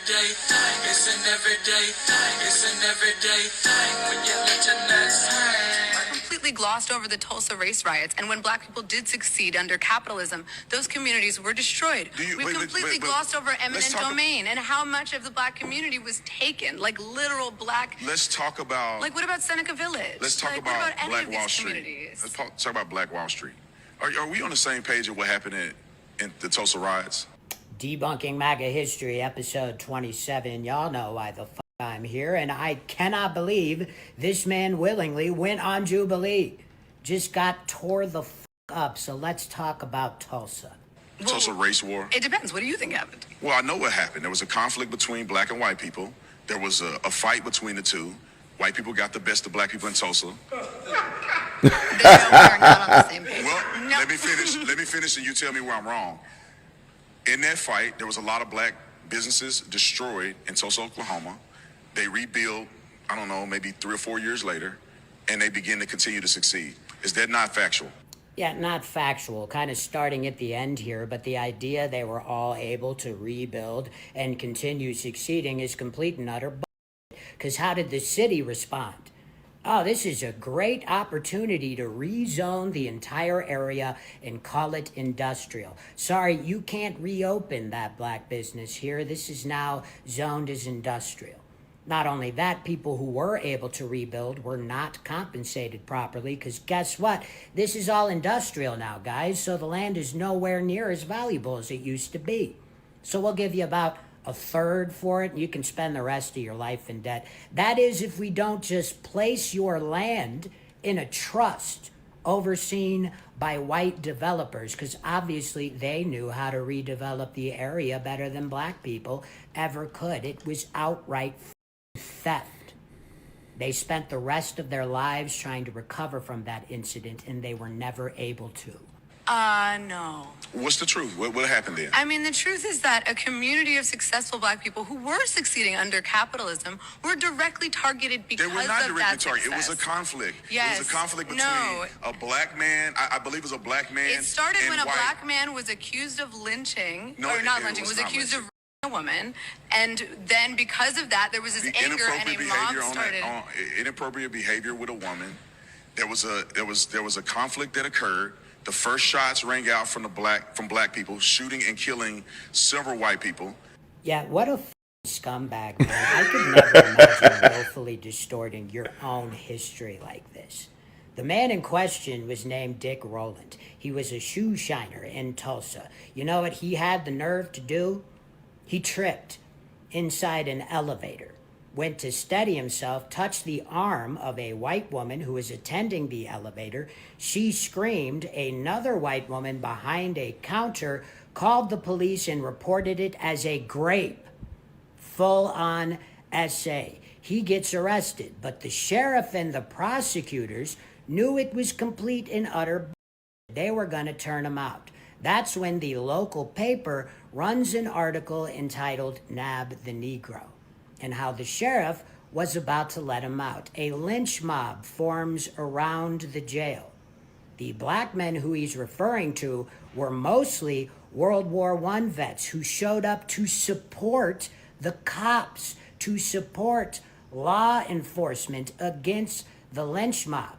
everyday thing. It's an everyday thing. It's an everyday thing when you let your nuts hang. Completely glossed over the Tulsa race riots, and when black people did succeed under capitalism, those communities were destroyed. We completely glossed over eminent domain and how much of the black community was taken, like literal black. Let's talk about. Like, what about Seneca Village? Let's talk about Black Wall Street. Let's talk about Black Wall Street. Are we on the same page of what happened in the Tulsa riots? Debunking MAGA History, episode 27. Y'all know why the fuck I'm here, and I cannot believe this man willingly went on Jubilee. Just got tore the fuck up, so let's talk about Tulsa. Tulsa race war? It depends. What do you think happened? Well, I know what happened. There was a conflict between black and white people. There was a fight between the two. White people got the best of black people in Tulsa. They are not on the same page. Well, no. let me finish and you tell me where I'm wrong. In that fight, there was a lot of black businesses destroyed in Tulsa, Oklahoma. They rebuild, I don't know, maybe 3 or 4 years later, and they begin to continue to succeed. Is that not factual? Yeah, not factual, kind of starting at the end here, but the idea they were all able to rebuild and continue succeeding is complete and utter bullshit. Because how did the city respond? Oh, this is a great opportunity to rezone the entire area and call it industrial. Sorry, you can't reopen that black business here. This is now zoned as industrial. Not only that, people who were able to rebuild were not compensated properly because guess what? This is all industrial now, guys, so the land is nowhere near as valuable as it used to be. So we'll give you about a third for it, and you can spend the rest of your life in debt. That is if we don't just place your land in a trust overseen by white developers, because obviously they knew how to redevelop the area better than black people ever could. It was outright theft. They spent the rest of their lives trying to recover from that incident, and they were never able to. No. What's the truth? What happened there? I mean, the truth is that a community of successful black people who were succeeding under capitalism were directly targeted because they were not of directly that targeted. success. It was a conflict. Yes. It was a conflict between a black man, I believe it was a black man. It started and when a white. black man was accused of lynching, No, or not it lynching, was was not accused lynching. of a woman, and then because of that, there was this anger, and a mob started. Inappropriate behavior with a woman. There was a conflict that occurred. The first shots rang out from black people, shooting and killing several white people. Yeah, what a scumbag, man. I could never imagine willfully distorting your own history like this. The man in question was named Dick Rowland. He was a shoe shiner in Tulsa. You know what he had the nerve to do? He tripped inside an elevator, went to steady himself, touched the arm of a white woman who was attending the elevator. She screamed. Another white woman behind a counter called the police and reported it as a grape. Full-on essay. He gets arrested, but the sheriff and the prosecutors knew it was complete and utter bullshit. They were going to turn him out. That's when the local paper runs an article entitled Nab the Negro, and how the sheriff was about to let him out. A lynch mob forms around the jail. The black men who he's referring to were mostly World War I vets who showed up to support the cops, to support law enforcement against the lynch mob.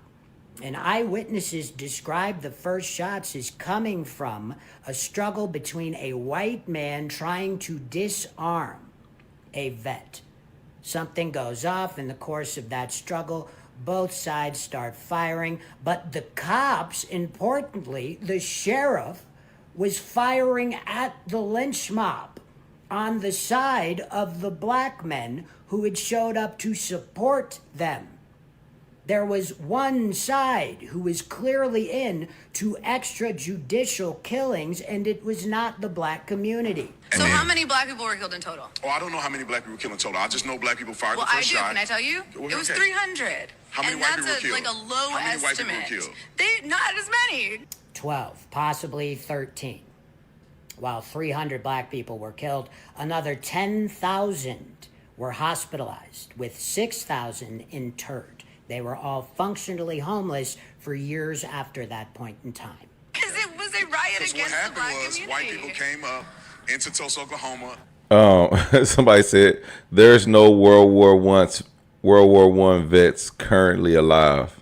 And eyewitnesses described the first shots as coming from a struggle between a white man trying to disarm a vet. Something goes off in the course of that struggle. Both sides start firing, but the cops, importantly, the sheriff, was firing at the lynch mob on the side of the black men who had showed up to support them. There was one side who was clearly in to extrajudicial killings, and it was not the black community. So how many black people were killed in total? Oh, I don't know how many black people were killed in total. I just know black people fired the first shot. Well, I do. Can I tell you? Well, it was okay. 300. How many and white that's people were killed? Like a low how many estimate. White people were killed? Not as many. 12, possibly 13. While 300 black people were killed, another 10,000 were hospitalized, with 6,000 interred. They were all functionally homeless for years after that point in time. Because it was a riot against the black community. What happened was white people came up into Tulsa, Oklahoma. Somebody said there's no World War One vets currently alive.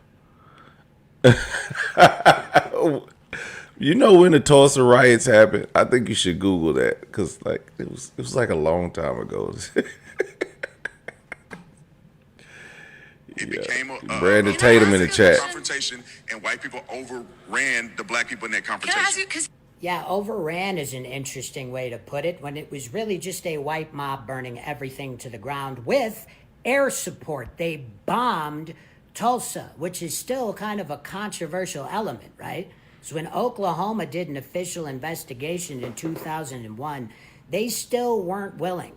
You know when the Tulsa riots happened? I think you should Google that because like it was like a long time ago. It became a Brandon Tatum in the chat. confrontation, and white people overran the black people in that confrontation. Can I ask you, because Yeah, overran is an interesting way to put it, when it was really just a white mob burning everything to the ground with air support. They bombed Tulsa, which is still kind of a controversial element, right? So when Oklahoma did an official investigation in 2001, they still weren't willing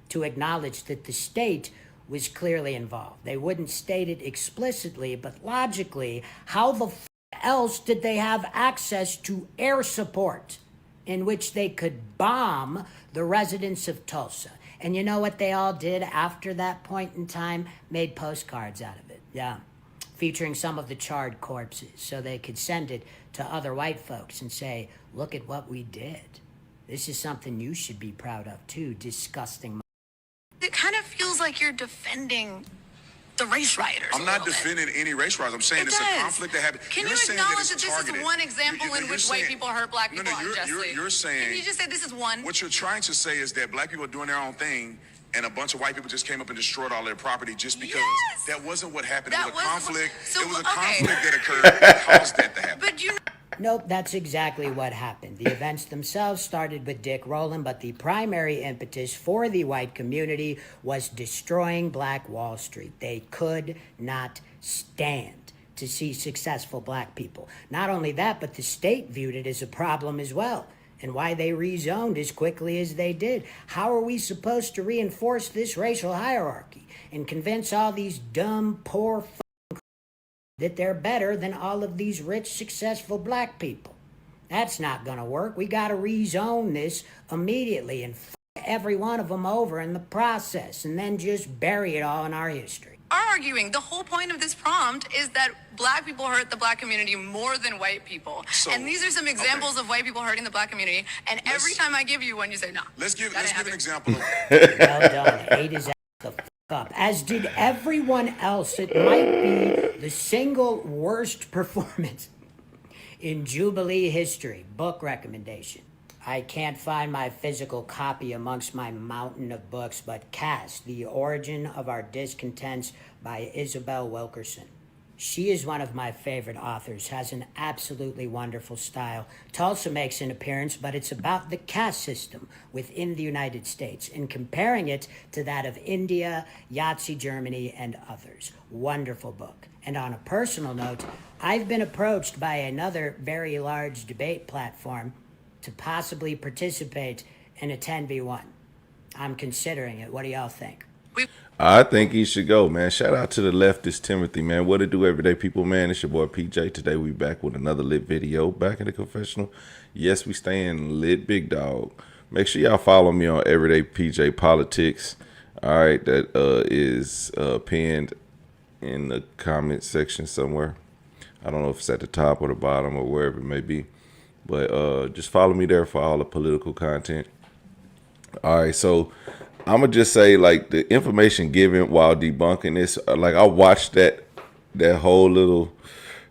to acknowledge that the state was clearly involved. They wouldn't state it explicitly, but logically, how the else did they have access to air support in which they could bomb the residents of Tulsa? And you know what they all did after that point in time? Made postcards out of it, yeah, featuring some of the charred corpses so they could send it to other white folks and say, look at what we did. This is something you should be proud of too, disgusting. it kind of feels like you're defending the race rioters. I'm not defending any race riots. I'm saying it's a conflict that happened. Can you acknowledge that this is one example in which white people hurt black people unjustly? You're saying... Can you just say this is one? What you're trying to say is that black people are doing their own thing and a bunch of white people just came up and destroyed all their property just because. Yes! That wasn't what happened. That it was a conflict. So, it was a okay. conflict that occurred that caused that to happen. But you... Nope, that's exactly what happened. The events themselves started with Dick Rowland, but the primary impetus for the white community was destroying Black Wall Street. They could not stand to see successful black people. Not only that, but the state viewed it as a problem as well, and why they rezoned as quickly as they did. How are we supposed to reinforce this racial hierarchy and convince all these dumb, poor that they're better than all of these rich, successful black people? That's not going to work. We got to rezone this immediately and every one of them over in the process and then just bury it all in our history. Arguing the whole point of this prompt is that black people hurt the black community more than white people. So, and these are some examples of white people hurting the black community. And every time I give you one, you say, no. Let's give an example. Well done. Ate his ass the up, as did everyone else. It might be the single worst performance in Jubilee history. Book recommendation. I can't find my physical copy amongst my mountain of books, but Cass, The Origin of Our Discontents by Isabel Wilkerson. She is one of my favorite authors, has an absolutely wonderful style. Tulsa makes an appearance, but it's about the caste system within the United States and comparing it to that of India, Yahtzee, Germany, and others. Wonderful book. And on a personal note, I've been approached by another very large debate platform to possibly participate in a 10v1. I'm considering it. What do y'all think? I think he should go, man. Shout out to the leftist Timothy, man. What it do, everyday people, man? It's your boy PJ. Today we back with another lit video. Back in the confessional. Yes, we staying lit, big dog. Make sure y'all follow me on Everyday PJ Politics. All right, that is pinned in the comment section somewhere. I don't know if it's at the top or the bottom or wherever it may be. But just follow me there for all the political content. All right, so I'm going to just say, like, the information given while debunking this, like, I watched that whole little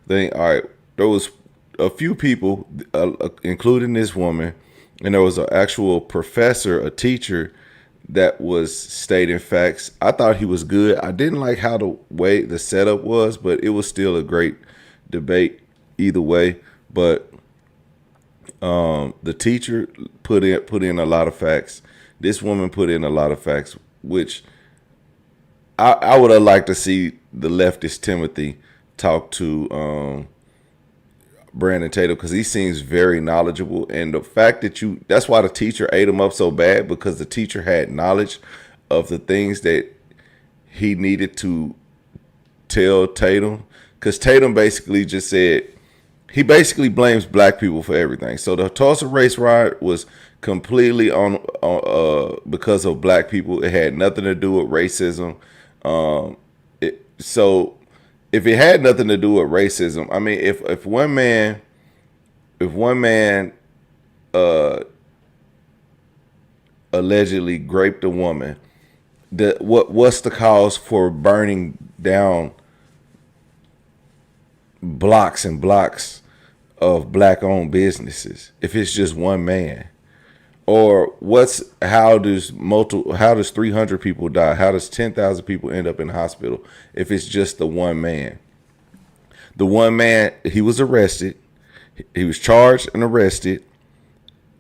thing. All right, there was a few people, including this woman, and there was an actual professor, a teacher, that was stating facts. I thought he was good. I didn't like how the way the setup was, but it was still a great debate either way. But the teacher put in a lot of facts. This woman put in a lot of facts, which I would have liked to see the leftist Timothy talk to Brandon Tatum, because he seems very knowledgeable. And the fact that that's why the teacher ate him up so bad, because the teacher had knowledge of the things that he needed to tell Tatum. Because Tatum basically just said, he basically blames black people for everything. So the Tulsa race riot was completely on because of black people. It had nothing to do with racism. So if it had nothing to do with racism, I mean, if one man allegedly raped a woman, what's the cause for burning down blocks and blocks of black-owned businesses if it's just one man? Or how does 300 people die? How does 10,000 people end up in the hospital if it's just the one man? The one man, he was arrested. He was charged and arrested,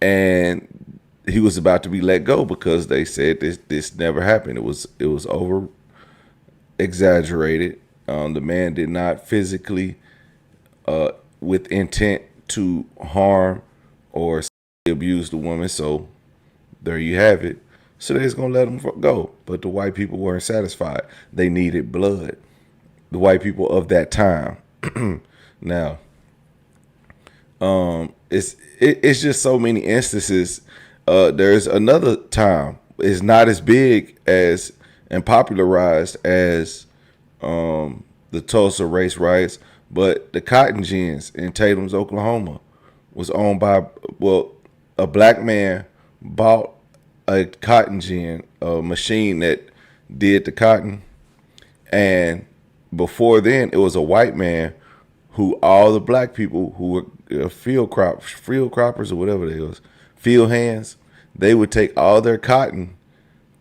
and he was about to be let go because they said this never happened. It was over exaggerated. The man did not physically, with intent to harm or abuse the woman. So there you have it. So they're just gonna let him go. But the white people weren't satisfied. They needed blood. The white people of that time. Now, it's just so many instances. There's another time. It's not as big as and popularized as the Tulsa race riots, but the cotton gins in Tatum's, Oklahoma, was owned by, a black man bought a cotton gin, a machine that did the cotton, and before then it was a white man who all the black people who were field croppers or whatever they was, field hands, they would take all their cotton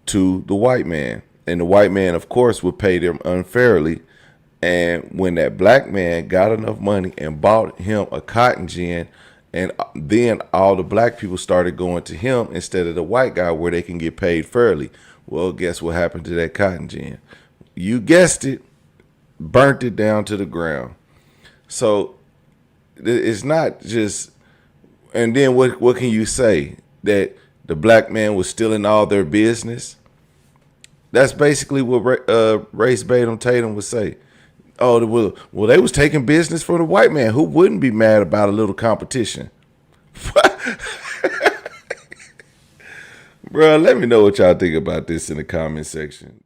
to the white man, and the white man, of course, would pay them unfairly. And when that black man got enough money and bought him a cotton gin, and then all the black people started going to him instead of the white guy where they can get paid fairly. Well, guess what happened to that cotton gin? You guessed it, burnt it down to the ground. So it's not just, and then what can you say? That the black man was stealing all their business? That's basically what RACE-BATE'EM Tatum would say. Oh, well, they was taking business from the white man. Who wouldn't be mad about a little competition? Bro, let me know what y'all think about this in the comment section.